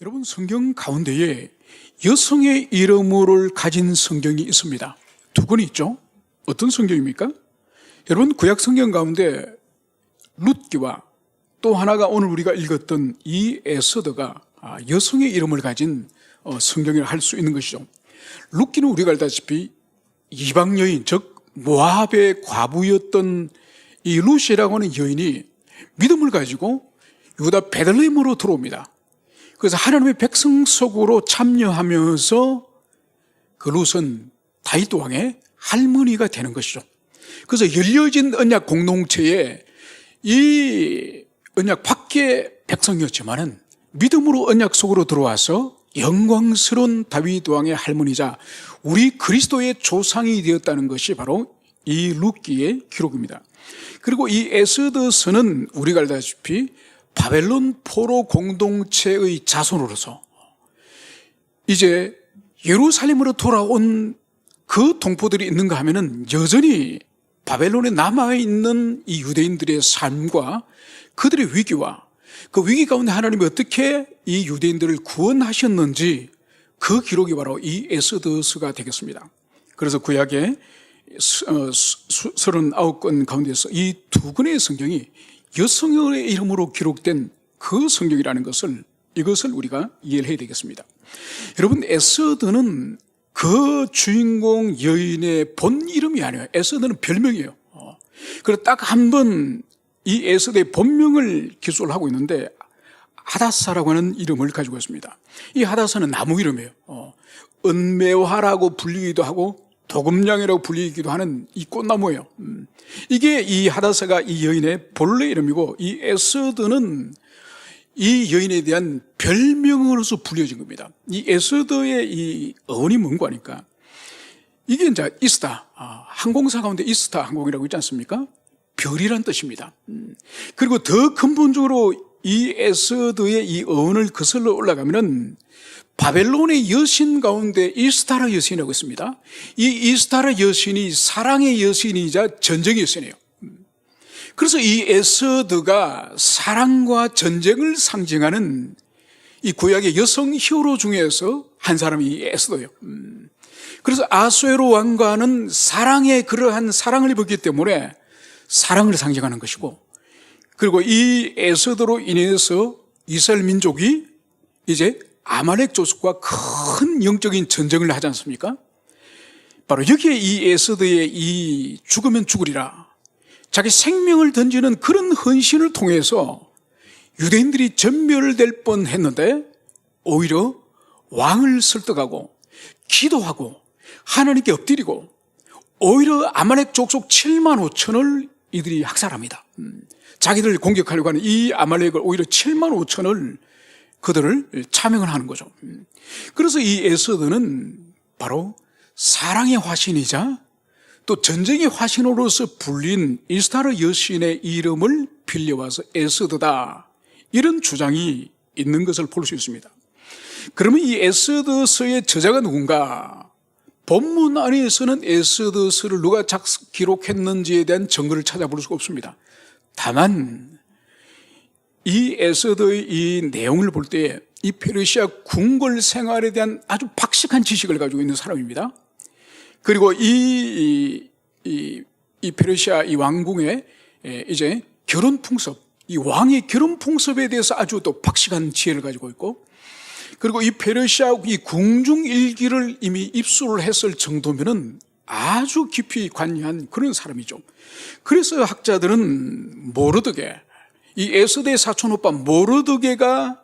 여러분, 성경 가운데에 여성의 이름을 가진 성경이 있습니다. 두 권 있죠? 어떤 성경입니까? 여러분, 구약 성경 가운데 룻기와 또 하나가 오늘 우리가 읽었던 이 에스더가 여성의 이름을 가진 성경이라 할 수 있는 것이죠. 룻기는 우리가 알다시피 이방 여인, 즉 모압의 과부였던 이 룻이라고 하는 여인이 믿음을 가지고 유다 베들레헴으로 들어옵니다. 그래서 하나님의 백성 속으로 참여하면서 그 룻은 다윗 왕의 할머니가 되는 것이죠. 그래서 열려진 언약 공동체에 이 언약 밖의 백성이었지만은 믿음으로 언약 속으로 들어와서 영광스러운 다윗 왕의 할머니자 우리 그리스도의 조상이 되었다는 것이 바로 이 룻기의 기록입니다. 그리고 이 에스더서는 우리가 알다시피 바벨론 포로 공동체의 자손으로서 이제 예루살렘으로 돌아온 그 동포들이 있는가 하면은 여전히 바벨론에 남아있는 이 유대인들의 삶과 그들의 위기와 그 위기 가운데 하나님이 어떻게 이 유대인들을 구원하셨는지 그 기록이 바로 이 에스더서가 되겠습니다. 그래서 구약의 39권 가운데서 이 두 권의 성경이 여성의 이름으로 기록된 그 성경이라는 이것을 우리가 이해를 해야 되겠습니다. 여러분, 에스더는 그 주인공 여인의 본 이름이 아니에요. 에스더는 별명이에요. 그래서 딱 한 번 이 에스더의 본명을 기술을 하고 있는데 하다사라고 하는 이름을 가지고 있습니다. 이 하다사는 나무 이름이에요. 은매화라고 불리기도 하고 도금냥이라고 불리기도 하는 이 꽃나무예요. 이게 이 하다사가 이 여인의 본래 이름이고 이 에스더는 이 여인에 대한 별명으로서 불려진 겁니다. 이 에스더의 이 어원이 뭔가 하니까 이게 이제 이스타, 항공사 가운데 이스타 항공이라고 있지 않습니까? 별이란 뜻입니다. 그리고 더 근본적으로 이 에스더의 이 어원을 거슬러 올라가면은 바벨론의 여신 가운데 이스타라 여신이라고 있습니다. 이 이스타라 여신이 사랑의 여신이자 전쟁의 여신이에요. 그래서 이 에스더가 사랑과 전쟁을 상징하는 이 구약의 여성 히어로 중에서 한 사람이 이 에스더예요. 그래서 아수에로 왕과는 사랑의 그러한 사랑을 입었기 때문에 사랑을 상징하는 것이고, 그리고 이 에스더로 인해서 이스라엘 민족이 이제 아말렉 족속과 큰 영적인 전쟁을 하지 않습니까? 바로 여기에 이 에스더의 이 죽으면 죽으리라, 자기 생명을 던지는 그런 헌신을 통해서 유대인들이 전멸될 뻔했는데 오히려 왕을 설득하고 기도하고 하나님께 엎드리고 오히려 아말렉 족속 7만 5천을 이들이 학살합니다. 자기들 공격하려고 하는 이 아말렉을 오히려 7만 5천을 그들을 차명을 하는 거죠. 그래서 이 에스더는 바로 사랑의 화신이자 또 전쟁의 화신으로서 불린 이스타르 여신의 이름을 빌려와서 에스더다, 이런 주장이 있는 것을 볼 수 있습니다. 그러면 이 에스더서의 저자가 누군가? 본문 안에서는 에스더서를 누가 기록했는지에 대한 증거를 찾아볼 수가 없습니다. 다만 이 에스더의 이 내용을 볼 때 이 페르시아 궁궐 생활에 대한 아주 박식한 지식을 가지고 있는 사람입니다. 그리고 이 페르시아 이 왕궁의 이제 결혼 풍습, 이 왕의 결혼 풍습에 대해서 아주 또 박식한 지혜를 가지고 있고, 그리고 이 페르시아 이 궁중 일기를 이미 입수를 했을 정도면은 아주 깊이 관여한 그런 사람이죠. 그래서 학자들은 모르드게, 이 에스더의 사촌 오빠 모르드게가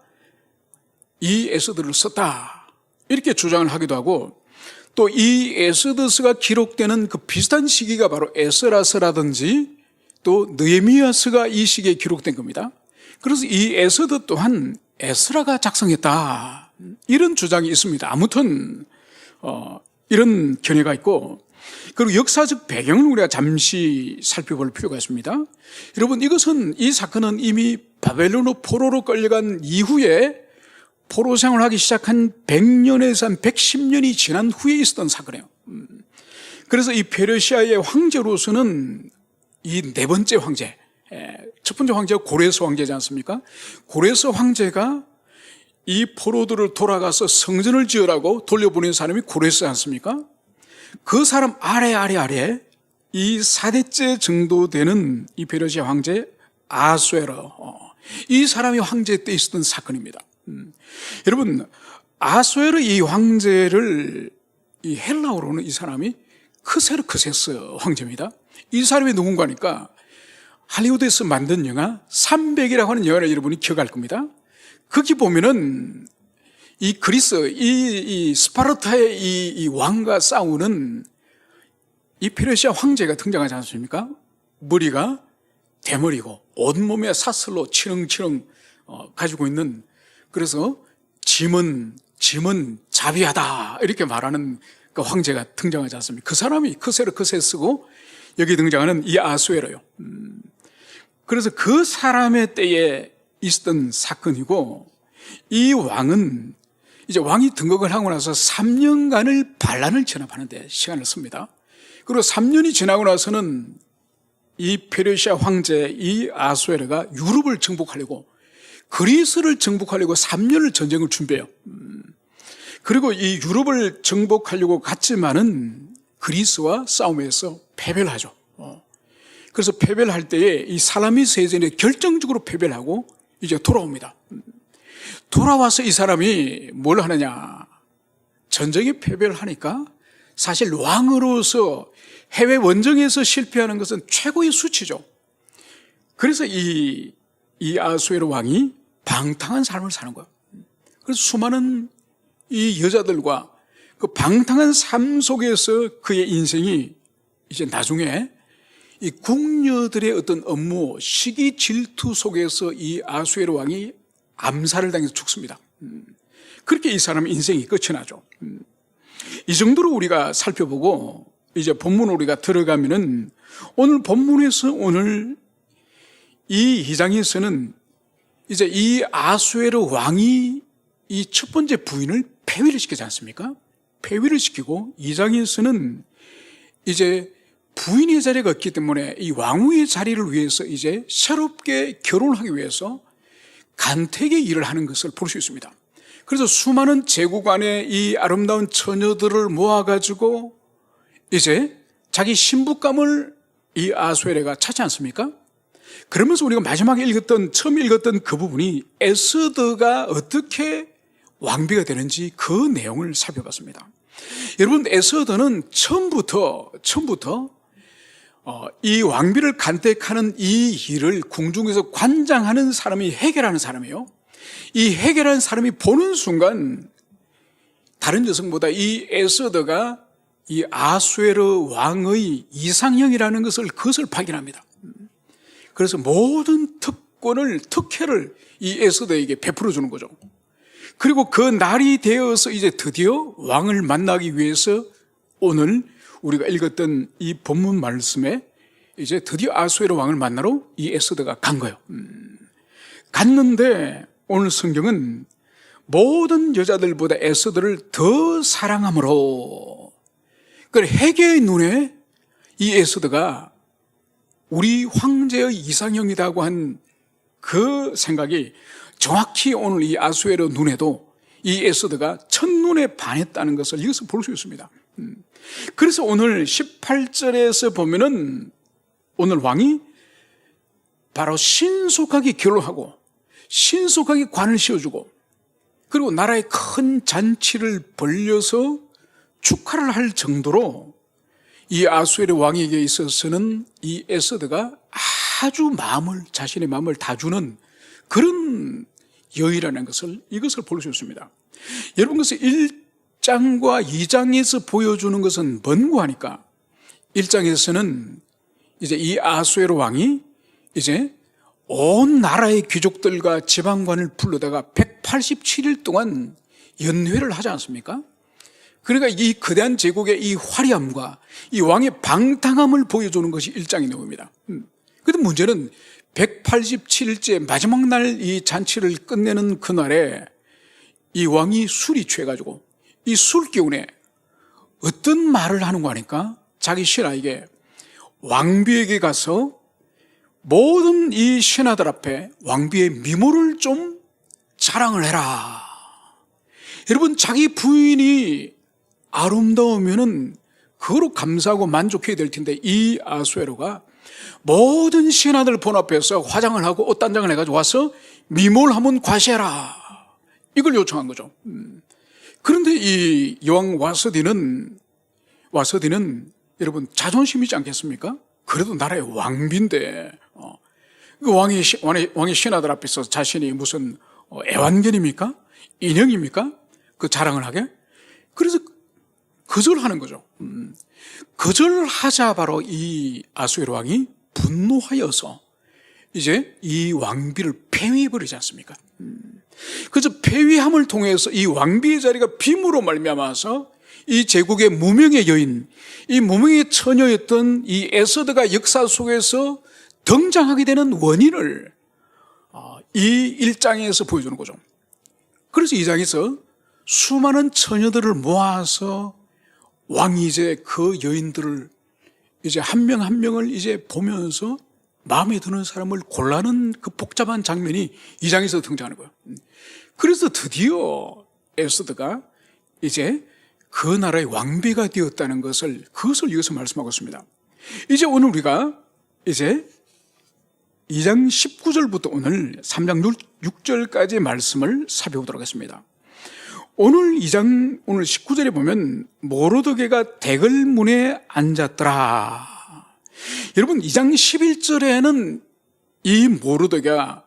이 에스더를 썼다, 이렇게 주장을 하기도 하고, 또 이 에스더서가 기록되는 그 비슷한 시기가 바로 에스라서라든지 또 느헤미야서가 이 시기에 기록된 겁니다. 그래서 이 에스더 또한 에스라가 작성했다, 이런 주장이 있습니다. 아무튼 이런 견해가 있고, 그리고 역사적 배경을 우리가 잠시 살펴볼 필요가 있습니다. 여러분, 이 사건은 이미 바벨론 포로로 끌려간 이후에 포로 생활을 하기 시작한 100년에서 한 110년이 지난 후에 있었던 사건이에요. 그래서 이 페르시아의 황제로서는 이 네 번째 황제, 첫 번째 황제가 고레스 황제지 않습니까? 고레스 황제가 이 포로들을 돌아가서 성전을 지으라고 돌려보낸 사람이 고레스 않습니까? 그 사람 아래 이 4대째 정도 되는 이 페르시아 황제 아수에로, 이 사람이 황제 때 있었던 사건입니다. 여러분, 아수에로 이 황제를 이 헬라어로는 이 사람이 크세르크세스 황제입니다. 이 사람이 누군가니까 할리우드에서 만든 영화 300이라고 하는 영화를 여러분이 기억할 겁니다. 거기 보면은 이 그리스, 이 스파르타의 이 왕과 싸우는 이 페르시아 황제가 등장하지 않습니까? 머리가 대머리고 온몸에 사슬로 치렁치렁 가지고 있는, 그래서 짐은 자비하다 이렇게 말하는 그 황제가 등장하지 않습니까? 그 사람이 크세르크세스고 여기 등장하는 이 아수에로요. 그래서 그 사람의 때에 있었던 사건이고, 이 왕은 이제 왕이 등극을 하고 나서 3년간을 반란을 진압하는데 시간을 씁니다. 그리고 3년이 지나고 나서는 이 페르시아 황제 이 아수에르가 유럽을 정복하려고, 그리스를 정복하려고 3년을 전쟁을 준비해요. 그리고 이 유럽을 정복하려고 갔지만은 그리스와 싸움에서 패배를 하죠. 그래서 패배를 할 때에 이 살라미 세전에 결정적으로 패배를 하고 이제 돌아옵니다. 돌아와서 이 사람이 뭘 하느냐, 전쟁에 패배를 하니까 사실 왕으로서 해외 원정에서 실패하는 것은 최고의 수치죠. 그래서 이 아수에로 왕이 방탕한 삶을 사는 거예요. 그래서 수많은 이 여자들과 그 방탕한 삶 속에서 그의 인생이 이제 나중에 이 궁녀들의 어떤 업무, 시기 질투 속에서 이 아수에로 왕이 암살을 당해서 죽습니다. 그렇게 이 사람의 인생이 끝이 나죠. 이 정도로 우리가 살펴보고 이제 본문 우리가 들어가면은 오늘 본문에서 오늘 이 2장에서는 이제 이 아수에로 왕이 이 첫 번째 부인을 폐위를 시키지 않습니까? 폐위를 시키고 2장에서는 이제 부인의 자리가 없기 때문에 이 왕후의 자리를 위해서 이제 새롭게 결혼하기 위해서 간택의 일을 하는 것을 볼 수 있습니다. 그래서 수많은 제국 안에 이 아름다운 처녀들을 모아가지고 이제 자기 신부감을 이 아수에르가 찾지 않습니까? 그러면서 우리가 마지막에 처음 읽었던 그 부분이 에스더가 어떻게 왕비가 되는지 그 내용을 살펴봤습니다. 여러분, 에스더는 처음부터 이 왕비를 간택하는 이 일을 궁중에서 관장하는 사람이 해결하는 사람이에요. 이 해결하는 사람이 보는 순간 다른 여성보다 이 에스더가 이 아수에르 왕의 이상형이라는 그것을 발견합니다. 그래서 모든 특혜를 이 에스더에게 베풀어 주는 거죠. 그리고 그 날이 되어서 이제 드디어 왕을 만나기 위해서 오늘 우리가 읽었던 이 본문 말씀에 이제 드디어 아수에르 왕을 만나러 이 에스더가 간 거예요. 갔는데 오늘 성경은 모든 여자들보다 에스더를 더 사랑함으로, 그 헤게의 눈에 이 에스더가 우리 황제의 이상형이라고 한 그 생각이 정확히 오늘 이 아수에르 눈에도 이 에스더가 첫눈에 반했다는 것을 이것을 볼 수 있습니다. 그래서 오늘 18절에서 보면은 오늘 왕이 바로 신속하게 결혼하고 신속하게 관을 씌워주고 그리고 나라에 큰 잔치를 벌려서 축하를 할 정도로 이 아수에르 왕에게 있어서는 이 에스더가 아주 자신의 마음을 다 주는 그런 여인이라는 이것을 볼 수 있습니다. 여러분, 그래서 1장과 2장에서 보여주는 것은 뭔고 하니까 1장에서는 이제 이 아수에르 왕이 이제 온 나라의 귀족들과 지방관을 불러다가 187일 동안 연회를 하지 않습니까? 그러니까 이 거대한 제국의 이 화려함과 이 왕의 방탕함을 보여주는 것이 1장의 내용입니다. 그런데 문제는 187일째 마지막 날 이 잔치를 끝내는 그날에 이 왕이 술이 취해가지고 이 술 기운에 어떤 말을 하는가 하니까 자기 신하에게 왕비에게 가서 모든 이 신하들 앞에 왕비의 미모를 좀 자랑을 해라. 여러분, 자기 부인이 아름다우면은 그거로 감사하고 만족해야 될 텐데, 이 아수에로가 모든 신하들 본 앞에서 화장을 하고 옷 단장을 해가지고 와서 미모를 한번 과시해라, 이걸 요청한 거죠. 그런데 이 여왕 와서디는 여러분 자존심이지 않겠습니까? 그래도 나라의 왕비인데 그 왕의 신하들 앞에서 자신이 무슨 애완견입니까? 인형입니까? 그 자랑을 하게? 그래서 거절하는 거죠. 거절하자 바로 이 아수에로 왕이 분노하여서 이제 이 왕비를 폐위해버리지 않습니까? 그래서 폐위함을 통해서 이 왕비의 자리가 빔으로 말미암아서 이 제국의 무명의 여인, 이 무명의 처녀였던 이 에서드가 역사 속에서 등장하게 되는 원인을 이 1장에서 보여주는 거죠. 그래서 이 장에서 수많은 처녀들을 모아서 왕이 이제 그 여인들을 이제 한 명 한 명을 이제 보면서 마음에 드는 사람을 골라는 그 복잡한 장면이 이 장에서 등장하는 거예요. 그래서 드디어 에스더가 이제 그 나라의 왕비가 되었다는 것을, 그것을 여기서 말씀하고 있습니다. 이제 오늘 우리가 이제 2장 19절부터 오늘 3장 6절까지 말씀을 살펴보도록 하겠습니다. 오늘 2장 오늘 19절에 보면 모르드게가 대궐문에 앉았더라. 여러분, 2장 11절에는 이 모르드게가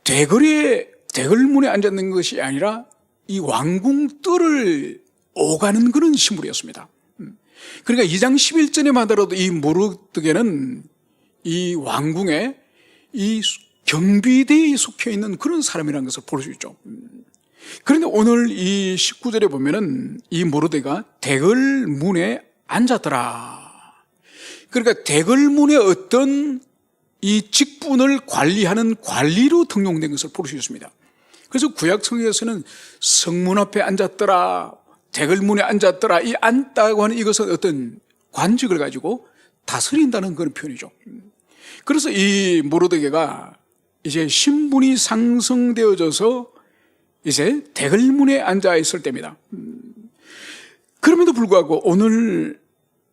대궐문에 앉았는 것이 아니라 이 왕궁 뜰을 오가는 그런 신물이었습니다. 그러니까 2장 11절에만 하더라도 이 모르드게는 이 왕궁에 이 경비대에 속해 있는 그런 사람이라는 것을 볼 수 있죠. 그런데 오늘 이 19절에 보면은 이 모르드게가 대궐문에 앉았더라. 그러니까 대궐문의 어떤 이 직분을 관리하는 관리로 등용된 것을 볼 수 있습니다. 그래서 구약성경에서는 성문 앞에 앉았더라, 대궐문에 앉았더라, 이 앉다고 하는 이것은 어떤 관직을 가지고 다스린다는 그런 표현이죠. 그래서 이 모르드게가 이제 신분이 상승되어져서 이제 대궐문에 앉아 있을 때입니다. 그럼에도 불구하고 오늘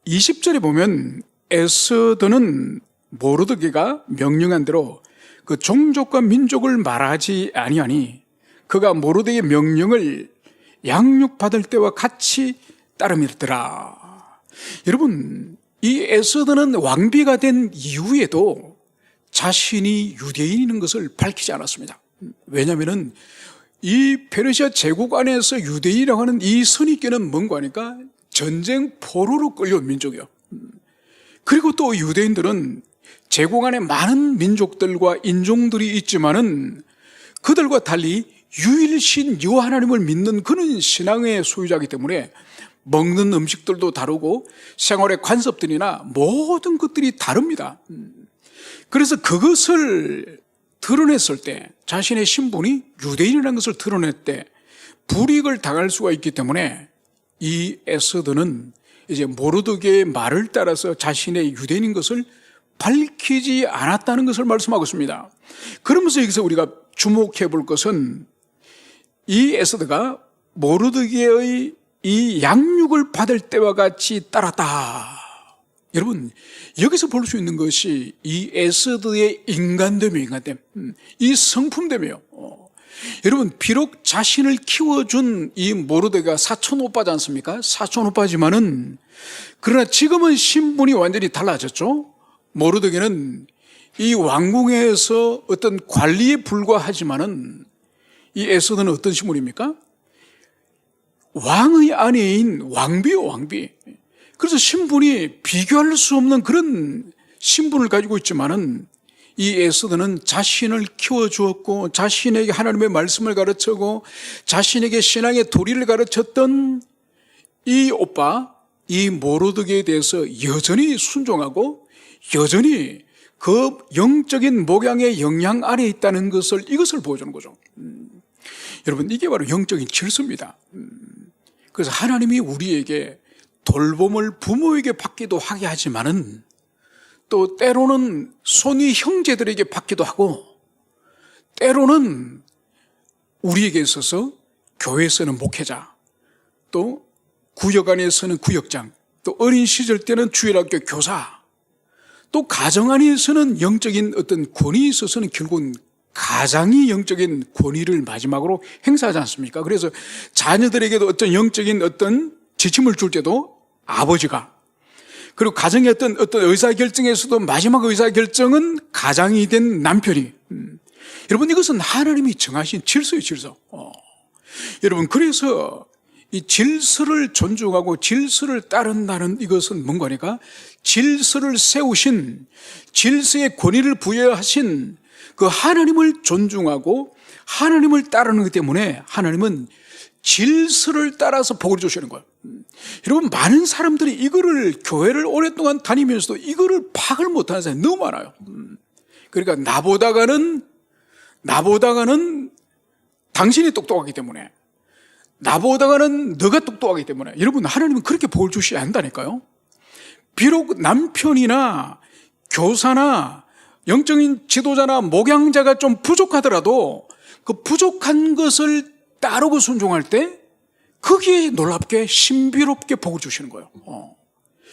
20절에 보면 에스더는 모르드게가 명령한 대로 그 종족과 민족을 말하지 아니하니 그가 모르드게의 명령을 양육받을 때와 같이 따름이더라. 여러분, 이 에스더는 왕비가 된 이후에도 자신이 유대인인 것을 밝히지 않았습니다. 왜냐하면 이 페르시아 제국 안에서 유대인이라고 하는 이 선입견은 뭔가 하니까 전쟁 포로로 끌려온 민족이요. 그리고 또 유대인들은 제국 안에 많은 민족들과 인종들이 있지만은 그들과 달리 유일신 여호와 하나님을 믿는 그런 신앙의 소유자이기 때문에 먹는 음식들도 다르고 생활의 관습들이나 모든 것들이 다릅니다. 그래서 그것을 드러냈을 때, 자신의 신분이 유대인이라는 것을 드러낼 때 불이익을 당할 수가 있기 때문에 이 에스더는 이제 모르드게의 말을 따라서 자신의 유대인인 것을 밝히지 않았다는 것을 말씀하고 있습니다. 그러면서 여기서 우리가 주목해 볼 것은 이 에스더가 모르드게의 이 양육을 받을 때와 같이 따랐다. 여러분, 여기서 볼 수 있는 것이 이 에스더의 인간됨이에요. 이 성품됨이에요. 여러분, 비록 자신을 키워준 이 모르드게가 사촌 오빠지 않습니까? 사촌 오빠지만은, 그러나 지금은 신분이 완전히 달라졌죠. 모르드게는 이 왕궁에서 어떤 관리에 불과하지만은 이 에스더는 어떤 신분입니까? 왕의 아내인 왕비요, 왕비. 그래서 신분이 비교할 수 없는 그런 신분을 가지고 있지만은 이 에스더는 자신을 키워주었고 자신에게 하나님의 말씀을 가르치고 자신에게 신앙의 도리를 가르쳤던 이 오빠, 이 모르드게에 대해서 여전히 순종하고 여전히 그 영적인 목양의 영향 아래 있다는 것을, 이것을 보여주는 거죠. 여러분, 이게 바로 영적인 질서입니다. 그래서 하나님이 우리에게 돌봄을 부모에게 받기도 하게 하지만은 또 때로는 손위 형제들에게 받기도 하고 때로는 우리에게 있어서 교회에서는 목회자, 또 구역 안에서는 구역장, 또 어린 시절 때는 주일학교 교사, 또 가정 안에서는 영적인 어떤 권위에 있어서는 결국은 가장이 영적인 권위를 마지막으로 행사하지 않습니까? 그래서 자녀들에게도 어떤 영적인 어떤 지침을 줄 때도 아버지가, 그리고 가정의 어떤 의사결정에서도 마지막 의사결정은 가장이 된 남편이. 여러분, 이것은 하나님이 정하신 질서예요, 질서. 여러분, 그래서 이 질서를 존중하고 질서를 따른다는 이것은 뭔가 하니까 질서를 세우신, 질서의 권위를 부여하신 그 하나님을 존중하고 하나님을 따르는 것 때문에 하나님은 질서를 따라서 복을 주시는 거예요. 여러분, 많은 사람들이 이거를, 교회를 오랫동안 다니면서도 이거를 파악을 못하는 사람이 너무 많아요. 그러니까 나보다가는 당신이 똑똑하기 때문에, 나보다가는 너가 똑똑하기 때문에. 여러분, 하나님은 그렇게 복을 주셔야 한다니까요. 비록 남편이나 교사나 영적인 지도자나 목양자가 좀 부족하더라도 그 부족한 것을 따르고 순종할 때 거기에 놀랍게 신비롭게 복을 주시는 거예요.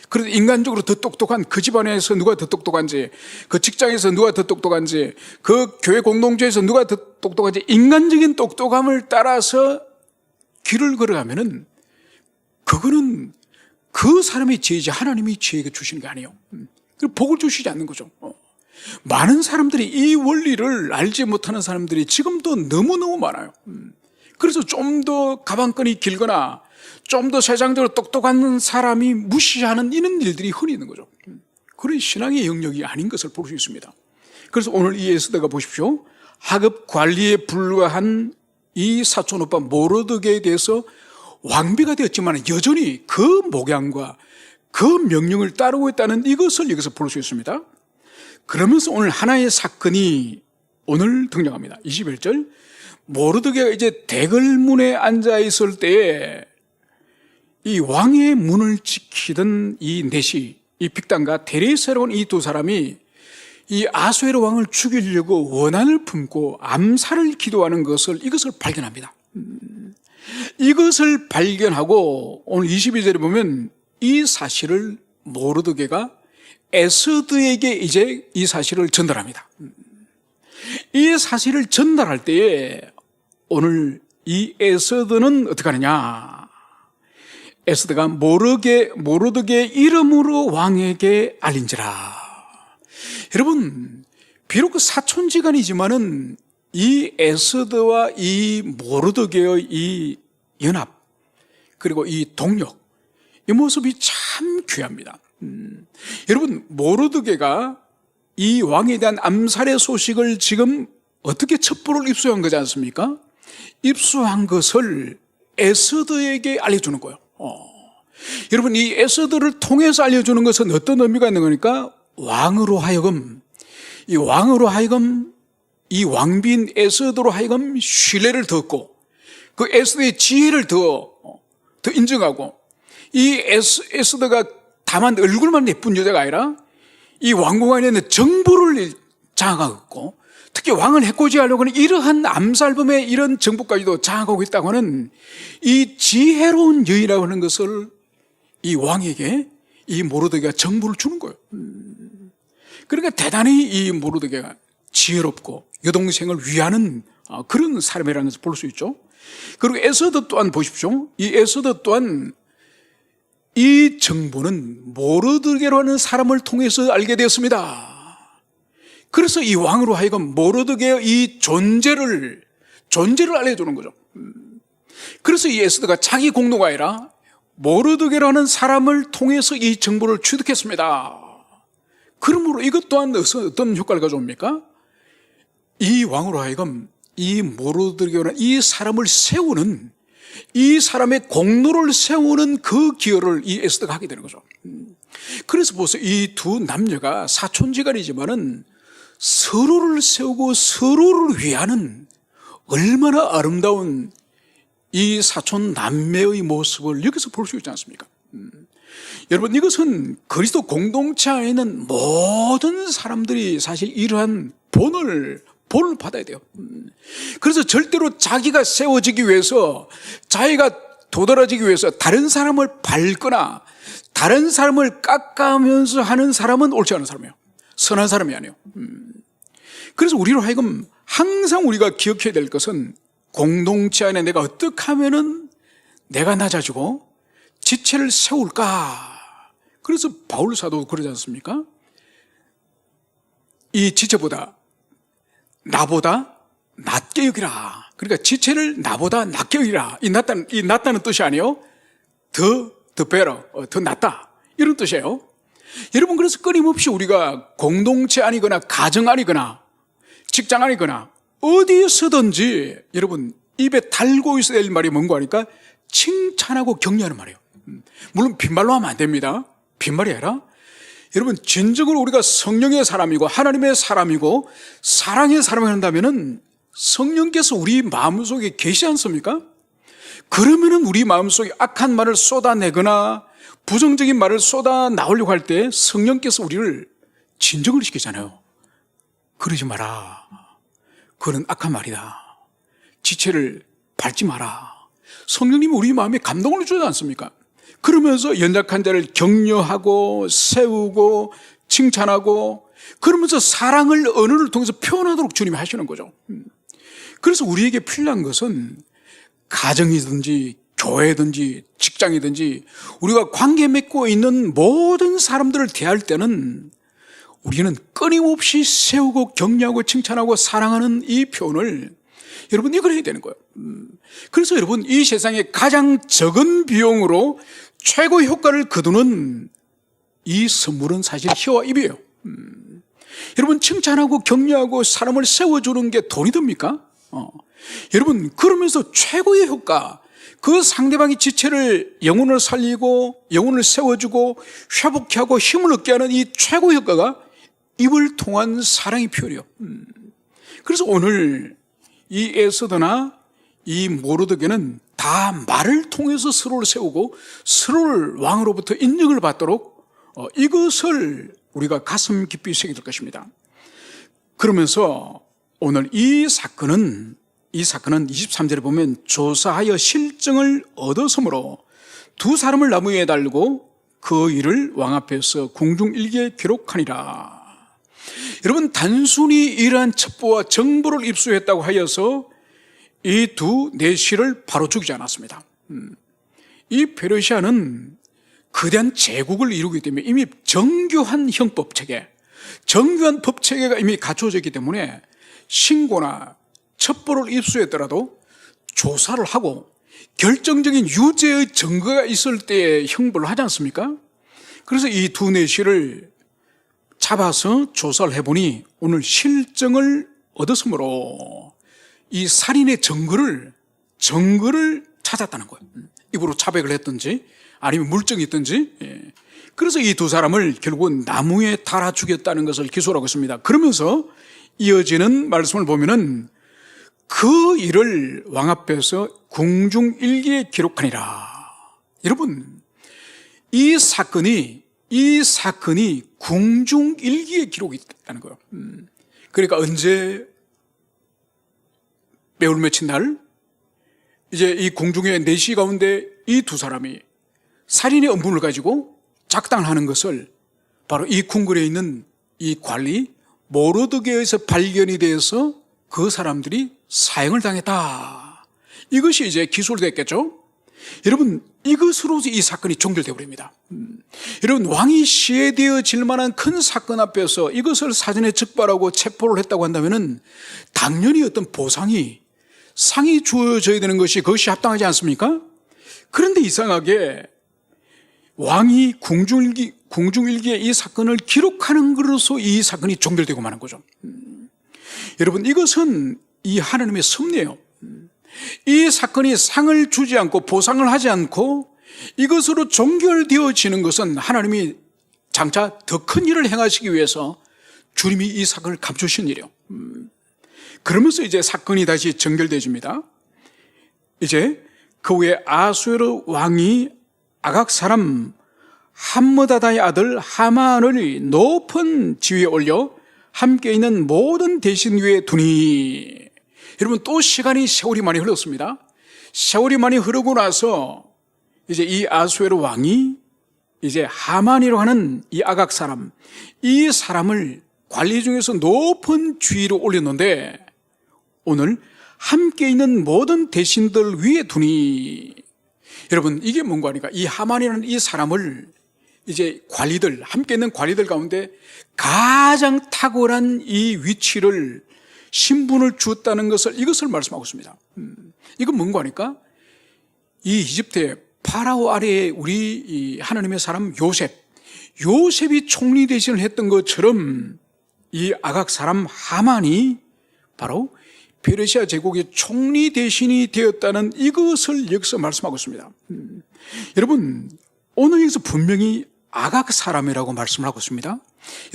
그래서 인간적으로 더 똑똑한, 그 집안에서 누가 더 똑똑한지, 그 직장에서 누가 더 똑똑한지, 그 교회 공동체에서 누가 더 똑똑한지, 인간적인 똑똑함을 따라서 길을 걸어가면은 그거는 그 사람의 지혜지 하나님이 지혜가 주시는 게 아니에요. 복을 주시지 않는 거죠. 많은 사람들이 이 원리를 알지 못하는 사람들이 지금도 너무너무 많아요. 그래서 좀 더 가방끈이 길거나 좀 더 세상적으로 똑똑한 사람이 무시하는 이런 일들이 흔히 있는 거죠. 그런 신앙의 영역이 아닌 것을 볼 수 있습니다. 그래서 오늘 이 에스더가 보십시오. 하급 관리에 불과한 이 사촌 오빠 모르드게에 대해서 왕비가 되었지만 여전히 그 목양과 그 명령을 따르고 있다는 이것을 여기서 볼 수 있습니다. 그러면서 오늘 하나의 사건이 오늘 등장합니다. 21절. 모르드게가 이제 대궐문에 앉아 있을 때에 이 왕의 문을 지키던 이 넷이, 이 빅단과 데레세라는 이 두 사람이 이 아수에로 왕을 죽이려고 원한을 품고 암살을 기도하는 이것을 발견합니다. 이것을 발견하고 오늘 22절에 보면 이 사실을 모르드게가 에스더에게 이제 이 사실을 전달합니다. 이 사실을 전달할 때에 오늘 이 에스더는 어떻게 하느냐? 에스더가 모르드게 이름으로 왕에게 알린지라. 여러분, 비록 그 사촌지간이지만은 이 에스더와 이 모르드게의 이 연합, 그리고 이 동력, 이 모습이 참 귀합니다. 여러분, 모르드게가 이 왕에 대한 암살의 소식을 지금 어떻게 첩보를 입수한 거지 않습니까? 입수한 것을 에스더에게 알려주는 거예요. 여러분, 이 에스더를 통해서 알려주는 것은 어떤 의미가 있는 거니까 왕으로 하여금 이 왕비인 에스더로 하여금 신뢰를 더 얻고 그 에스더의 지혜를 더 인정하고, 이 에스더가 다만 얼굴만 예쁜 여자가 아니라 이 왕궁 안에 있는 정보를 장악하고, 특히 왕을 해코지하려고 하는 이러한 암살범의 이런 정보까지도 장악하고 있다고 하는 이 지혜로운 여인이라고 하는 것을 이 왕에게 이 모르드게가 정보를 주는 거예요. 그러니까 대단히 이 모르드게가 지혜롭고 여동생을 위하는 그런 사람이라는 것을 볼 수 있죠. 그리고 에스더 또한 보십시오. 이 에스더 또한 이 정보는 모르드게로 하는 사람을 통해서 알게 되었습니다. 그래서 이 왕으로 하여금 모르드게의 이 존재를 알려주는 거죠. 그래서 이 에스더가 자기 공로가 아니라 모르드게로 하는 사람을 통해서 이 정보를 취득했습니다. 그러므로 이것 또한 어떤 효과를 가져옵니까? 이 왕으로 하여금 이 모르드게로 하는 이 사람을 세우는, 이 사람의 공로를 세우는 그 기여를 이 에스더가 하게 되는 거죠. 그래서 보세요. 이 두 남녀가 사촌지간이지만은 서로를 세우고 서로를 위하는 얼마나 아름다운 이 사촌 남매의 모습을 여기서 볼 수 있지 않습니까? 여러분, 이것은 그리스도 공동체 안에 있는 모든 사람들이 사실 이러한 본을 본을 받아야 돼요. 그래서 절대로 자기가 세워지기 위해서, 자기가 도드라지기 위해서 다른 사람을 밟거나 다른 사람을 깎아가면서 하는 사람은 옳지 않은 사람이에요. 선한 사람이 아니에요. 그래서 우리로 하여금 항상 우리가 기억해야 될 것은, 공동체 안에 내가 어떻게 하면은 내가 낮아지고 지체를 세울까. 그래서 바울 사도 그러지 않습니까? 이 지체보다 나보다 낮게 여기라. 그러니까 지체를 나보다 낮게 여기라. 이 낮다는 뜻이 아니에요. 더 better, 더 낫다, 이런 뜻이에요. 여러분, 그래서 끊임없이 우리가 공동체 아니거나 가정 아니거나 직장 아니거나 어디에서든지 여러분 입에 달고 있어야 될 말이 뭔가 하니까 칭찬하고 격려하는 말이에요. 물론 빈말로 하면 안 됩니다. 빈말이 아니라 여러분, 진정으로 우리가 성령의 사람이고 하나님의 사람이고 사랑의 사람을 한다면은 성령께서 우리 마음속에 계시지 않습니까? 그러면은 우리 마음속에 악한 말을 쏟아내거나 부정적인 말을 쏟아 나오려고 할 때 성령께서 우리를 진정을 시키잖아요. 그러지 마라. 그건 악한 말이다. 지체를 밟지 마라. 성령님이 우리 마음에 감동을 주지 않습니까? 그러면서 연약한 자를 격려하고 세우고 칭찬하고, 그러면서 사랑을 언어를 통해서 표현하도록 주님이 하시는 거죠. 그래서 우리에게 필요한 것은 가정이든지 교회든지 직장이든지 우리가 관계 맺고 있는 모든 사람들을 대할 때는 우리는 끊임없이 세우고 격려하고 칭찬하고 사랑하는 이 표현을, 여러분, 이걸 해야 되는 거예요. 그래서 여러분, 이 세상에 가장 적은 비용으로 최고의 효과를 거두는 이 선물은 사실 혀와 입이에요. 여러분, 칭찬하고 격려하고 사람을 세워주는 게 돈이 듭니까? 여러분, 그러면서 최고의 효과, 그 상대방의 지체를, 영혼을 살리고 영혼을 세워주고 회복케 하고 힘을 얻게 하는 이 최고의 효과가 입을 통한 사랑의 표현이에요. 그래서 오늘 이 에스더나 이 모르드게는 다 말을 통해서 서로를 세우고 서로를 왕으로부터 인정을 받도록 이것을 우리가 가슴 깊이 새겨둘 것입니다. 그러면서 오늘 이 사건은 23절에 보면 조사하여 실정을 얻었으므로 두 사람을 나무 위에 달고 그 일을 왕 앞에서 궁중일기에 기록하니라. 여러분, 단순히 이러한 첩보와 정보를 입수했다고 하여서 이 두 내시를 바로 죽이지 않았습니다. 이 페르시아는 거대한 제국을 이루기 때문에 이미 정교한 형법체계, 정교한 법체계가 이미 갖춰져 있기 때문에 신고나 첩보를 입수했더라도 조사를 하고 결정적인 유죄의 증거가 있을 때에 형벌을 하지 않습니까? 그래서 이 두 내시를 잡아서 조사를 해보니 오늘 실정을 얻었으므로 이 살인의 증거를 찾았다는 거예요. 입으로 자백을 했든지 아니면 물증이 있든지. 그래서 이 두 사람을 결국은 나무에 달아 죽였다는 것을 기소하고 있습니다. 그러면서 이어지는 말씀을 보면은 그 일을 왕 앞에서 궁중일기에 기록하니라. 여러분, 이 사건이 궁중일기에 기록이 됐다는 거예요. 그러니까 언제, 매울 맺힌 날, 이제 이 궁중의 내시 가운데 이 두 사람이 살인의 음분을 가지고 작당을 하는 것을 바로 이 궁궐에 있는 이 관리 모르드게에서 발견이 돼서 그 사람들이 사형을 당했다. 이것이 이제 기술됐겠죠. 여러분, 이것으로 이 사건이 종결되어 버립니다. 여러분, 왕이 시해되어질 만한 큰 사건 앞에서 이것을 사전에 적발하고 체포를 했다고 한다면은 당연히 어떤 상이 주어져야 되는 것이 그것이 합당하지 않습니까? 그런데 이상하게 왕이 궁중일기에 이 사건을 기록하는 것으로서 이 사건이 종결되고 마는 거죠. 여러분, 이것은 이 하나님의 섭리예요. 이 사건이 상을 주지 않고 보상을 하지 않고 이것으로 종결되어지는 것은 하나님이 장차 더 큰 일을 행하시기 위해서 주님이 이 사건을 감추신 일이에요. 그러면서 이제 사건이 다시 정결되어집니다. 이제 그 후에 아수에르 왕이 아각 사람 함므다다의 아들 하만을 높은 지위에 올려 함께 있는 모든 대신 위에 두니. 여러분, 또 세월이 많이 흘렀습니다. 세월이 많이 흐르고 나서 이제 이 아수에로 왕이 이제 하만이라고 하는 이 아각 사람, 이 사람을 관리 중에서 높은 지위로 올렸는데 오늘 함께 있는 모든 대신들 위에 두니. 여러분, 이게 뭔가 하니까 이 하만이라는 이 사람을 이제 관리들, 함께 있는 관리들 가운데 가장 탁월한 이 위치를, 신분을 주었다는 것을, 이것을 말씀하고 있습니다. 이건 뭔가 하니까 이 이집트의 파라오 아래에 우리 이 하나님의 사람 요셉이 총리 대신을 했던 것처럼 이 아각 사람 하만이 바로 페르시아 제국의 총리 대신이 되었다는 이것을 여기서 말씀하고 있습니다. 여러분, 오늘 여기서 분명히 아각 사람이라고 말씀을 하고 있습니다.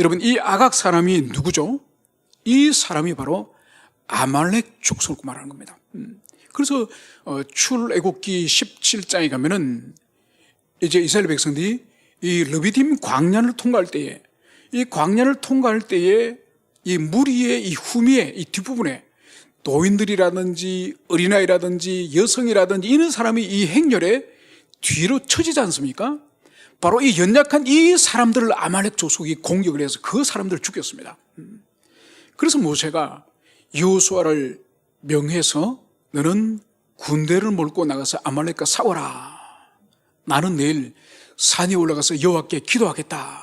여러분, 이 아각 사람이 누구죠? 이 사람이 바로 아말렉 족속을 말하는 겁니다. 그래서 출애굽기 17장에 가면은 이제 이스라엘 백성들이 이 르비딤 광야를 통과할 때에, 이 광야를 통과할 때에 이 무리의 이 후미에, 이 뒷부분에 노인들이라든지 어린아이라든지 여성이라든지 이런 사람이 이 행렬에 뒤로 처지지 않습니까? 바로 이 연약한 이 사람들을 아말렉 족속이 공격을 해서 그 사람들을 죽였습니다. 그래서 모세가 여호수아를 명해서 너는 군대를 몰고 나가서 아말렉과 싸워라. 나는 내일 산에 올라가서 여호와께 기도하겠다.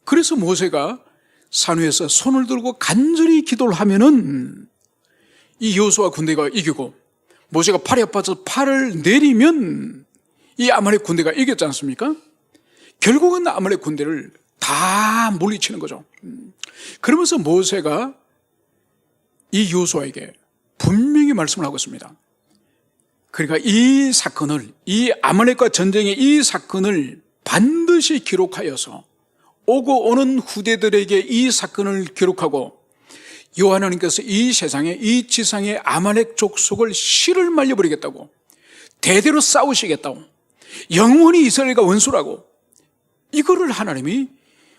그래서 모세가 산 위에서 손을 들고 간절히 기도를 하면은 이 여호수아 군대가 이기고, 모세가 팔이 아파서 팔을 내리면 이 아말렉 군대가 이겼지 않습니까? 결국은 아말렉 군대를 다 물리치는 거죠. 그러면서 모세가 이 여호수아에게 분명히 말씀을 하고 있습니다. 그러니까 이 사건을, 이 아말렉과 전쟁의 이 사건을 반드시 기록하여서 오고 오는 후대들에게 이 사건을 기록하고, 여호와 하나님께서 이 세상에, 이 지상에 아말렉 족속을 실을 말려버리겠다고, 대대로 싸우시겠다고, 영원히 이스라엘과 원수라고, 이거를 하나님이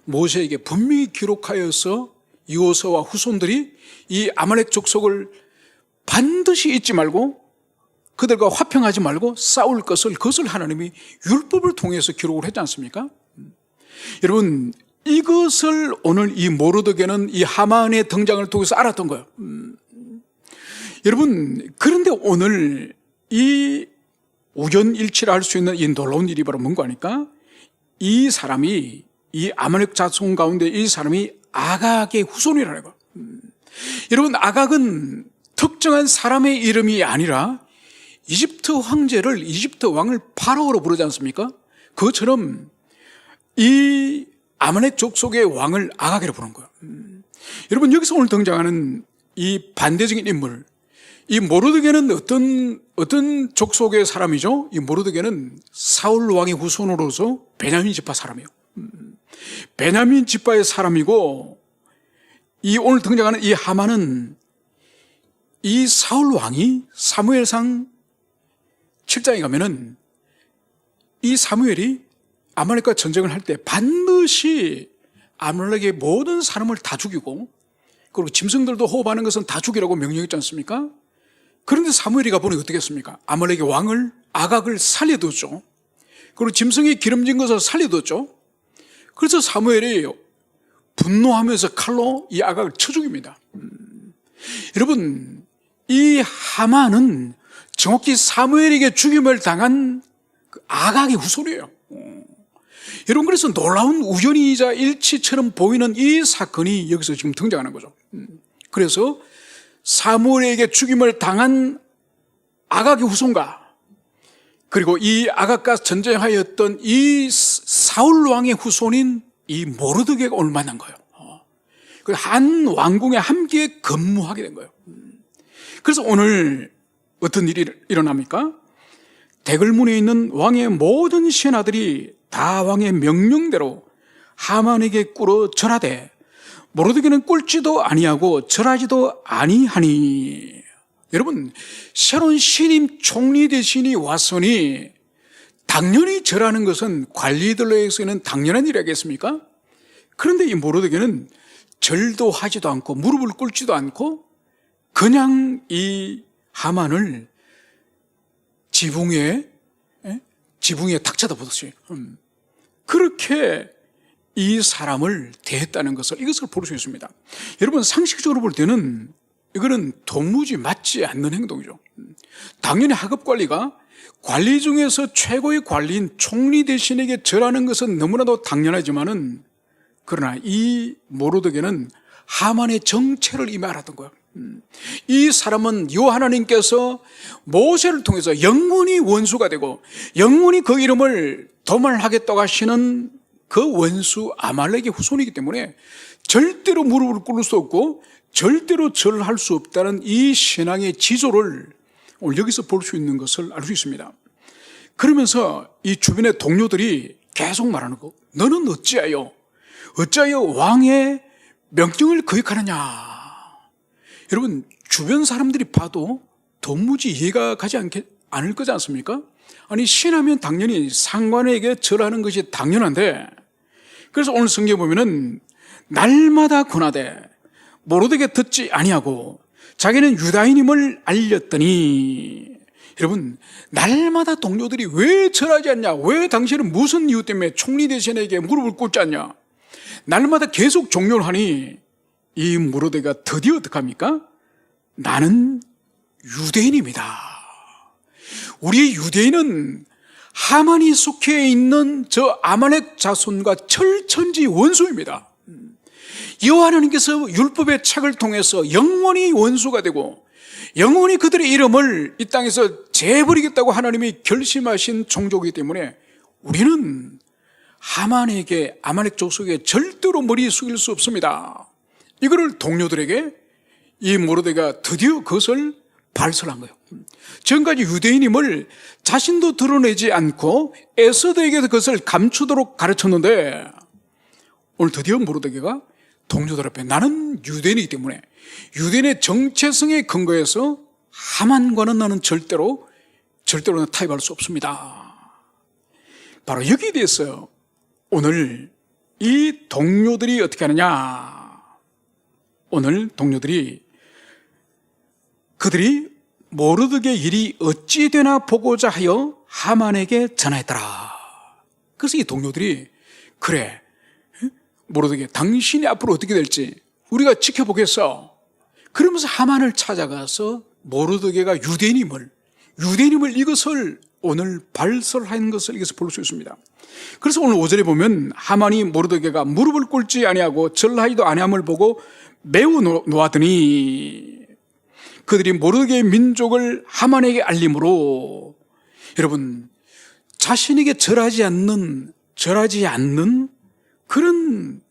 모세에게 분명히 기록하여서 여호수아와 후손들이 이 아말렉 족속을 반드시 잊지 말고 그들과 화평하지 말고 싸울 것을, 그것을 하나님이 율법을 통해서 기록을 했지 않습니까? 여러분, 이것을 오늘 이 모르드게는 이 하만의 등장을 통해서 알았던 거예요. 여러분, 그런데 오늘 이 우연일치를 할 수 있는 이 놀라운 일이 바로 뭔가 하니까 이 사람이, 이 아말렉 자손 가운데 이 사람이 아각의 후손이라는 거예요. 여러분, 아각은 특정한 사람의 이름이 아니라 이집트 황제를, 이집트 왕을 파라오로 부르지 않습니까? 그것처럼 이 아말렉 족속의 왕을 아각이라고 부르는 거예요. 여러분, 여기서 오늘 등장하는 이 반대적인 인물, 이 모르드게는 어떤 족속의 사람이죠? 이 모르드게는 사울 왕의 후손으로서 베냐민 지파 사람이에요. 베냐민 지파의 사람이고, 이 오늘 등장하는 이 하만은 이 사울 왕이 사무엘상 7장에 가면은 이 사무엘이 아말렉과 전쟁을 할 때 반드시 아말렉의 모든 사람을 다 죽이고, 그리고 짐승들도 호흡하는 것은 다 죽이라고 명령했지 않습니까? 그런데 사무엘이 가보니 어떻게 했습니까? 아말렉의 왕을, 아각을 살려뒀죠. 그리고 짐승이 기름진 것을 살려뒀죠. 그래서 사무엘이 분노하면서 칼로 이 아각을 쳐 죽입니다. 여러분, 이 하만은 정확히 사무엘에게 죽임을 당한 그 아각의 후손이에요. 여러분, 그래서 놀라운 우연이자 일치처럼 보이는 이 사건이 여기서 지금 등장하는 거죠. 그래서 사무엘에게 죽임을 당한 아각의 후손과, 그리고 이 아각과 전쟁하였던 이 사울 왕의 후손인 이 모르드게가 오늘 만난 거예요. 한 왕궁에 함께 근무하게 된 거예요. 그래서 오늘 어떤 일이 일어납니까? 대궐문에 있는 왕의 모든 신하들이 다 왕의 명령대로 하만에게 꿇어 절하되 모르드게는 꿇지도 아니하고 절하지도 아니하니. 여러분, 새로운 신임 총리 대신이 왔으니 당연히 절하는 것은 관리들로서는 당연한 일이겠습니까? 그런데 이 모르드게는 절도 하지도 않고 무릎을 꿇지도 않고 그냥 이 하만을 지붕에 탁 쳐다보듯이 그렇게 이 사람을 대했다는 것을 이것을 볼 수 있습니다. 여러분 상식적으로 볼 때는 이거는 도무지 맞지 않는 행동이죠. 당연히 하급관리가 관리 중에서 최고의 관리인 총리 대신에게 절하는 것은 너무나도 당연하지만은 그러나 이 모르드게는 하만의 정체를 이미 알았던 거예요. 이 사람은 여호와 하나님께서 모세를 통해서 영원히 원수가 되고 영원히 그 이름을 도말하겠다고 하시는 그 원수 아말렉의 후손이기 때문에 절대로 무릎을 꿇을 수 없고 절대로 절할 수 없다는 이 신앙의 지조를 오늘 여기서 볼 수 있는 것을 알 수 있습니다. 그러면서 이 주변의 동료들이 계속 말하는 거, 너는 어찌하여 왕의 명령을 거역하느냐. 여러분 주변 사람들이 봐도 도무지 이해가 가지 않을 거지 않습니까? 아니 신하면 당연히 상관에게 절하는 것이 당연한데, 그래서 오늘 성경에 보면은 날마다 권하되 모르드게 듣지 아니하고 자기는 유다인임을 알렸더니, 여러분 날마다 동료들이 왜 절하지 않냐, 왜 당신은 무슨 이유 때문에 총리 대신에게 무릎을 꿇지 않냐, 날마다 계속 종료를 하니 이 모르드게가 드디어 어떻게 합니까? 나는 유대인입니다. 우리의 유대인은 하만이 속해 있는 저 아말렉 자손과 철천지 원수입니다. 여호와 하나님께서 율법의 책을 통해서 영원히 원수가 되고 영원히 그들의 이름을 이 땅에서 재버리겠다고 하나님이 결심하신 종족이기 때문에 우리는 하만에게, 아말렉 족속에 절대로 머리 숙일 수 없습니다. 이거를 동료들에게 이 모르드게가 드디어 그것을 발설한 거예요. 지금까지 유대인임을 자신도 드러내지 않고 에스더에게서 그것을 감추도록 가르쳤는데 오늘 드디어 모르드게가 동료들 앞에 나는 유대인이기 때문에 유대인의 정체성에 근거해서 하만과는 나는 절대로 타협할 수 없습니다. 바로 여기에 대해서 오늘 이 동료들이 어떻게 하느냐. 오늘 동료들이 그들이 모르드게 일이 어찌 되나 보고자 하여 하만에게 전하였더라. 그래서 이 동료들이 그래 모르드게 당신이 앞으로 어떻게 될지 우리가 지켜보겠어. 그러면서 하만을 찾아가서 모르드게가 유대인임을 이것을 오늘 발설한 것을 여기서 볼 수 있습니다. 그래서 오늘 5절에 보면 하만이 모르드게가 무릎을 꿇지 아니하고 절하지도 아니함을 보고 매우 노하더니 그들이 모르드게의 민족을 하만에게 알림으로, 여러분 자신에게 절하지 않는 그런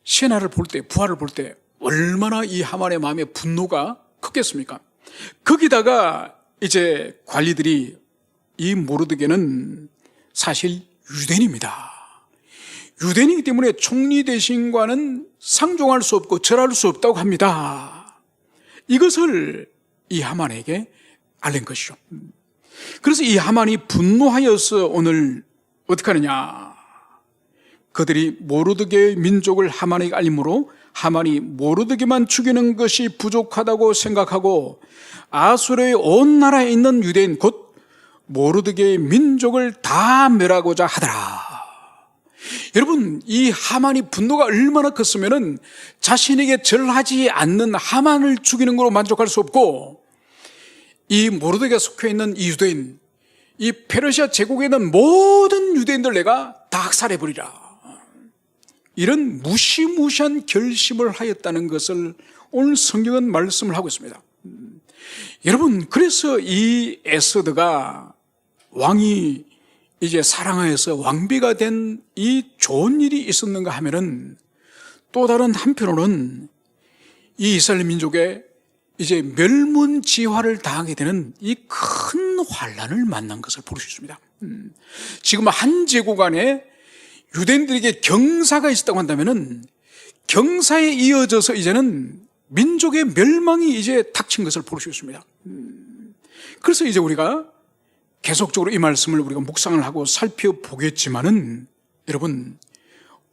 신하를 볼 때, 부하를 볼 때 얼마나 이 하만의 마음에 분노가 컸겠습니까? 거기다가 이제 관리들이 이 모르드게는 사실 유대인입니다. 유대인이기 때문에 총리 대신과는 상종할 수 없고 절할 수 없다고 합니다. 이것을 이 하만에게 알린 것이죠. 그래서 이 하만이 분노하여서 오늘 어떻게 하느냐. 그들이 모르드게의 민족을 하만에게 알림으로 하만이 모르드게만 죽이는 것이 부족하다고 생각하고 아수르의 온 나라에 있는 유대인 곧 모르드게의 민족을 다 멸하고자 하더라. 여러분 이 하만이 분노가 얼마나 컸으면은 자신에게 절하지 않는 하만을 죽이는 걸로 만족할 수 없고 이 모르드게가 속해 있는 이 유대인, 이 페르시아 제국에 있는 모든 유대인들 내가 다 학살해버리라. 이런 무시무시한 결심을 하였다는 것을 오늘 성경은 말씀을 하고 있습니다. 여러분 그래서 이 에스더가 왕이 이제 사랑하여서 왕비가 된 이 좋은 일이 있었는가 하면은 또 다른 한편으로는 이 이스라엘 민족의 이제 멸문지화를 당하게 되는 이 큰 환난을 만난 것을 볼 수 있습니다. 지금 한 제국 안에 유대인들에게 경사가 있었다고 한다면은 경사에 이어져서 이제는 민족의 멸망이 이제 닥친 것을 볼 수 있습니다. 그래서 이제 우리가 계속적으로 이 말씀을 우리가 묵상을 하고 살펴보겠지만은 여러분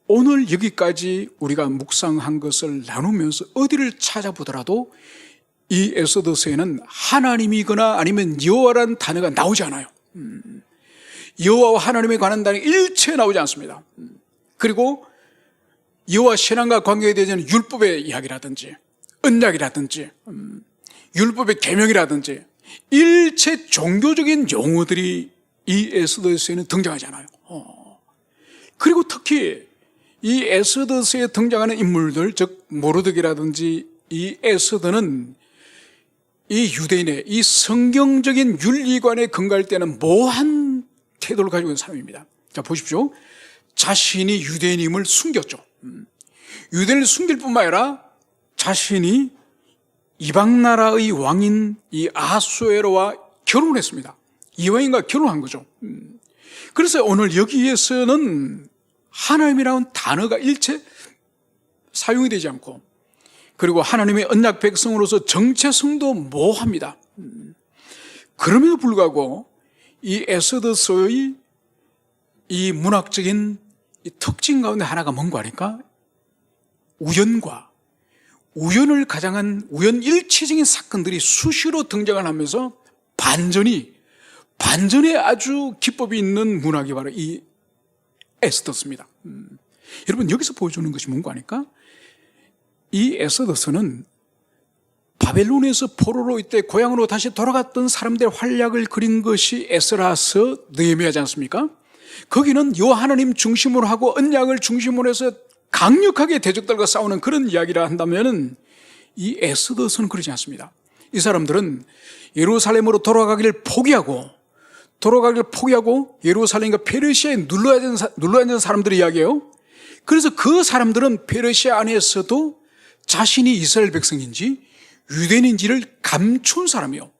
오늘 여기까지 우리가 묵상한 것을 나누면서 어디를 찾아보더라도 이 에스더서에는 하나님이거나 아니면 여호와라는 단어가 나오지 않아요. 여호와와 하나님에 관한 단어가 일체 나오지 않습니다. 그리고 여호와 신앙과 관계에 대해서는 율법의 이야기라든지 언약이라든지 율법의 계명이라든지 일체 종교적인 용어들이 이 에스더서에는 등장하지 않아요. 그리고 특히 이 에스더서에 등장하는 인물들, 즉 모르드게라든지 이 에스더는 이 유대인의 이 성경적인 윤리관에 근거할 때는 모호한 태도를 가지고 있는 사람입니다. 자, 보십시오. 자신이 유대인임을 숨겼죠. 유대인을 숨길 뿐만 아니라 자신이 이방 나라의 왕인 이 아하수에로와 결혼을 했습니다. 이방인과 결혼한 거죠. 그래서 오늘 여기에서는 하나님이라는 단어가 일체 사용이 되지 않고, 그리고 하나님의 언약 백성으로서 정체성도 모호합니다. 그럼에도 불구하고 이 에스더서의 이 문학적인 이 특징 가운데 하나가 뭔가 하니까 우연을 가장한 우연일치적인 사건들이 수시로 등장을 하면서 반전에 아주 기법이 있는 문학이 바로 이 에스더서입니다. 여러분, 여기서 보여주는 것이 뭔가 하니까 이 에스더서는 바벨론에서 포로로 이때 고향으로 다시 돌아갔던 사람들의 활약을 그린 것이 에스라서 느헤미야지 않습니까? 거기는 여호와 하나님 중심으로 하고 언약을 중심으로 해서 강력하게 대적들과 싸우는 그런 이야기라 한다면 이 에스더서는 그러지 않습니다. 이 사람들은 예루살렘으로 돌아가기를 포기하고 예루살렘과 페르시아에 눌러앉은 사람들의 이야기예요. 그래서 그 사람들은 페르시아 안에서도 자신이 이스라엘 백성인지 유대인인지를 감춘 사람이에요.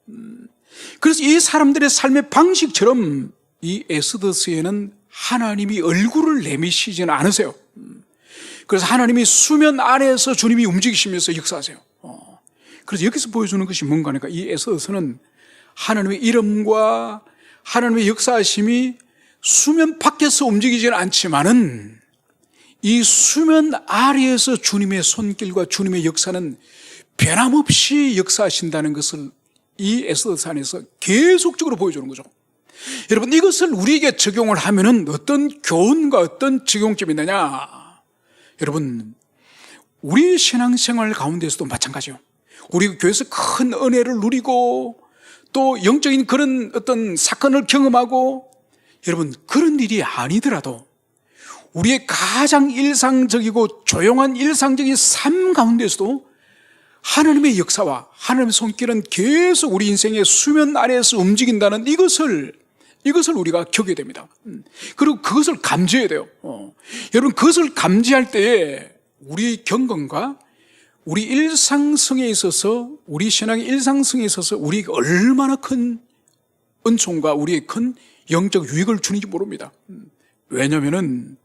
그래서 이 사람들의 삶의 방식처럼 이 에스더서에는 하나님이 얼굴을 내미시지는 않으세요. 그래서 하나님이 수면 아래에서 주님이 움직이시면서 역사하세요. 그래서 여기서 보여주는 것이 뭔가 하니까 이 에스더서는 하나님의 이름과 하나님의 역사하심이 수면 밖에서 움직이지는 않지만은 이 수면 아래에서 주님의 손길과 주님의 역사는 변함없이 역사하신다는 것을 이 에스더서 안에서 계속적으로 보여주는 거죠. 여러분, 이것을 우리에게 적용을 하면은 어떤 교훈과 어떤 적용점이 있느냐? 여러분, 우리 신앙생활 가운데서도 마찬가지예요. 우리 교회에서 큰 은혜를 누리고 또 영적인 그런 어떤 사건을 경험하고, 여러분, 그런 일이 아니더라도 우리의 가장 일상적이고 조용한 일상적인 삶 가운데서도 하나님의 역사와 하나님의 손길은 계속 우리 인생의 수면 아래에서 움직인다는 이것을 우리가 겪게 됩니다. 그리고 그것을 감지해야 돼요. 여러분, 그것을 감지할 때에 우리 경건과 우리 일상성에 있어서, 우리 신앙의 일상성에 있어서 우리에게 얼마나 큰 은총과 우리의 큰 영적 유익을 주는지 모릅니다. 왜냐하면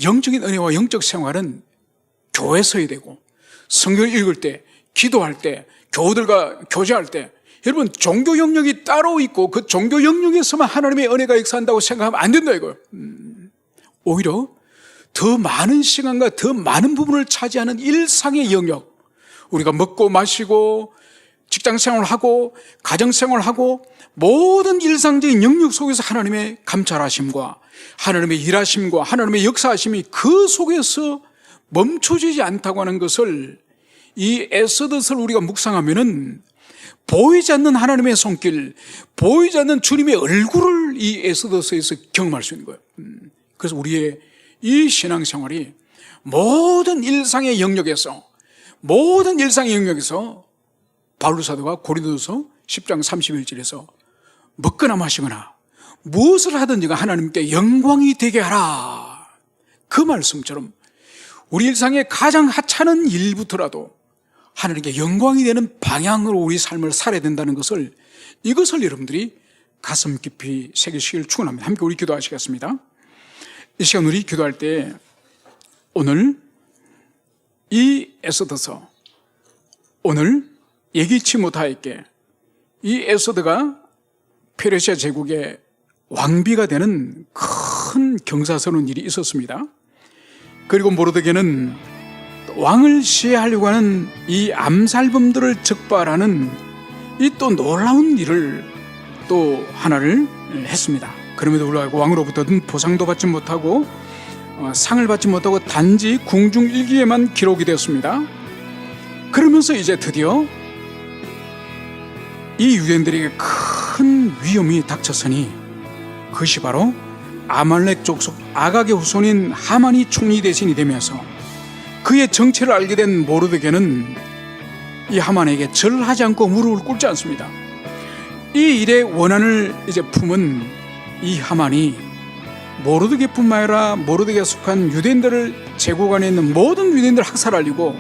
영적인 은혜와 영적 생활은 교회에서 해야 되고, 성경을 읽을 때, 기도할 때, 교우들과 교제할 때, 여러분, 종교 영역이 따로 있고 그 종교 영역에서만 하나님의 은혜가 역사한다고 생각하면 안 된다 이거예요. 오히려 더 많은 시간과 더 많은 부분을 차지하는 일상의 영역, 우리가 먹고 마시고 직장생활을 하고 가정생활을 하고 모든 일상적인 영역 속에서 하나님의 감찰하심과 하나님의 일하심과 하나님의 역사하심이 그 속에서 멈춰지지 않다고 하는 것을 이 에스더서를 우리가 묵상하면은 보이지 않는 하나님의 손길, 보이지 않는 주님의 얼굴을 이 에스더서에서 경험할 수 있는 거예요. 그래서 우리의 이 신앙생활이 모든 일상의 영역에서 바울 사도가 고린도서 10장 31절에서 먹거나 마시거나 무엇을 하든지가 하나님께 영광이 되게 하라, 그 말씀처럼 우리 일상의 가장 하찮은 일부터라도 하나님께 영광이 되는 방향으로 우리 삶을 살아야 된다는 것을, 이것을 여러분들이 가슴 깊이 새기시길 축원합니다. 함께 우리 기도하시겠습니다. 이 시간 우리 기도할 때 오늘 이 에스더서, 오늘 예기치 못하였게 이 에스더가 페르시아 제국의 왕비가 되는 큰 경사스러운 일이 있었습니다. 그리고 모르드게는 왕을 시해하려고 하는 이 암살범들을 적발하는 이 또 놀라운 일을 또 하나를 했습니다. 그럼에도 불구하고 왕으로부터는 보상도 받지 못하고 상을 받지 못하고 단지 궁중일기에만 기록이 되었습니다. 그러면서 이제 드디어 이 유대인들에게 큰 위험이 닥쳤으니 그것이 바로 아말렉 족속 아각의 후손인 하만이 총리 대신이 되면서 그의 정체를 알게 된 모르드게는 이 하만에게 절하지 않고 무릎을 꿇지 않습니다. 이 일의 원한을 이제 품은 이 하만이 모르드게뿐만 아니라 모르드게에 속한 유대인들을 제국 안에 있는 모든 유대인들을 학살하려고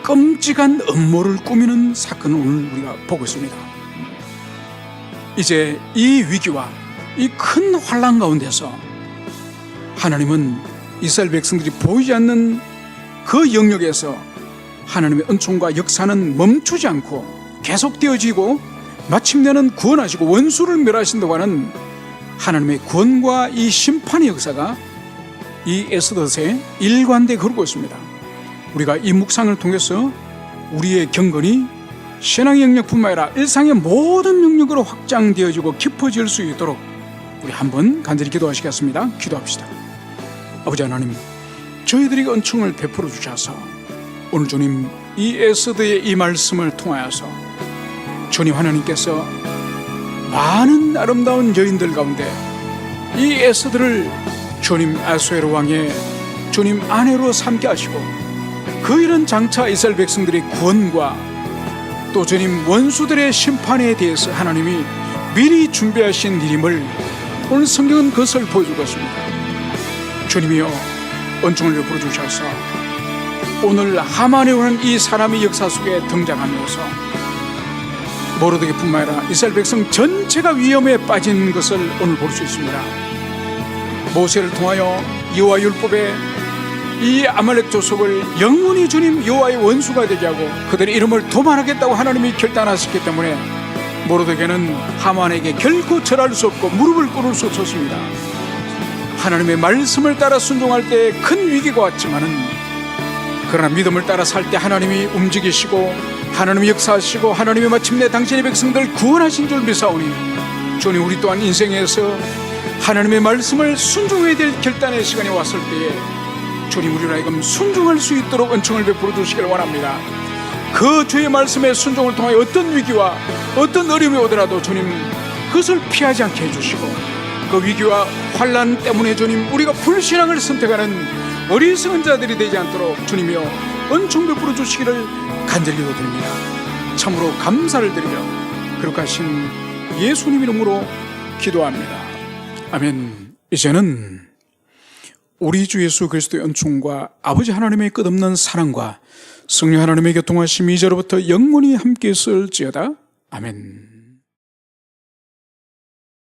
끔찍한 음모를 꾸미는 사건을 오늘 우리가 보고 있습니다. 이제 이 위기와 이 큰 환난 가운데서 하나님은 이스라엘 백성들이 보이지 않는 그 영역에서 하나님의 은총과 역사는 멈추지 않고 계속되어지고 마침내는 구원하시고 원수를 멸하신다고 하는 하나님의 구원과 이 심판의 역사가 이 에스더서에 일관되게 흐르고 있습니다. 우리가 이 묵상을 통해서 우리의 경건이 신앙의 영역뿐만 아니라 일상의 모든 영역으로 확장되어지고 깊어질 수 있도록 우리 한번 간절히 기도하시겠습니다. 기도합시다. 아버지 하나님, 저희들에게 은총을 베풀어 주셔서 오늘 주님 이 에스더의 이 말씀을 통하여서 주님 하나님께서 많은 아름다운 여인들 가운데 이 에스더를 주님 아수에로 왕의 주님 아내로 삼게 하시고 그 일은 장차 이스라엘 백성들의 구원과 또 주님 원수들의 심판에 대해서 하나님이 미리 준비하신 일임을 오늘 성경은 그것을 보여주고 있습니다. 주님이여 은총을 베풀어 주셔서 오늘 하만에 오는 이 사람의 역사 속에 등장하면서 모르드게뿐만 아니라 이스라엘 백성 전체가 위험에 빠진 것을 오늘 볼 수 있습니다. 모세를 통하여 여호와 율법에 이 아말렉 족속을 영원히 주님 여호와의 원수가 되게 하고 그들의 이름을 도말하겠다고 하나님이 결단하셨기 때문에 모르드게는 하만에게 결코 절할 수 없고 무릎을 꿇을 수 없었습니다. 하나님의 말씀을 따라 순종할 때 큰 위기가 왔지만은 그러나 믿음을 따라 살 때 하나님이 움직이시고 하나님이 역사하시고 하나님이 마침내 당신의 백성들을 구원하신 줄 믿사오니 주님 우리 또한 인생에서 하나님의 말씀을 순종해야 될 결단의 시간이 왔을 때에 주님 우리로 하여금 순종할 수 있도록 은총을 베풀어 주시길 원합니다. 그 주의 말씀의 순종을 통하여 어떤 위기와 어떤 어려움이 오더라도 주님 그것을 피하지 않게 해주시고 그 위기와 환난 때문에 주님 우리가 불신앙을 선택하는 어리석은 자들이 되지 않도록 주님이여 은총 베풀어 주시기를 간절히 기도드립니다. 참으로 감사를 드리며 그렇게 하신 예수님 이름으로 기도합니다. 아멘. 이제는 우리 주 예수 그리스도의 은총과 아버지 하나님의 끝없는 사랑과 성령 하나님의 교통하심이 이제로부터 영원히 함께 있을지어다. 아멘.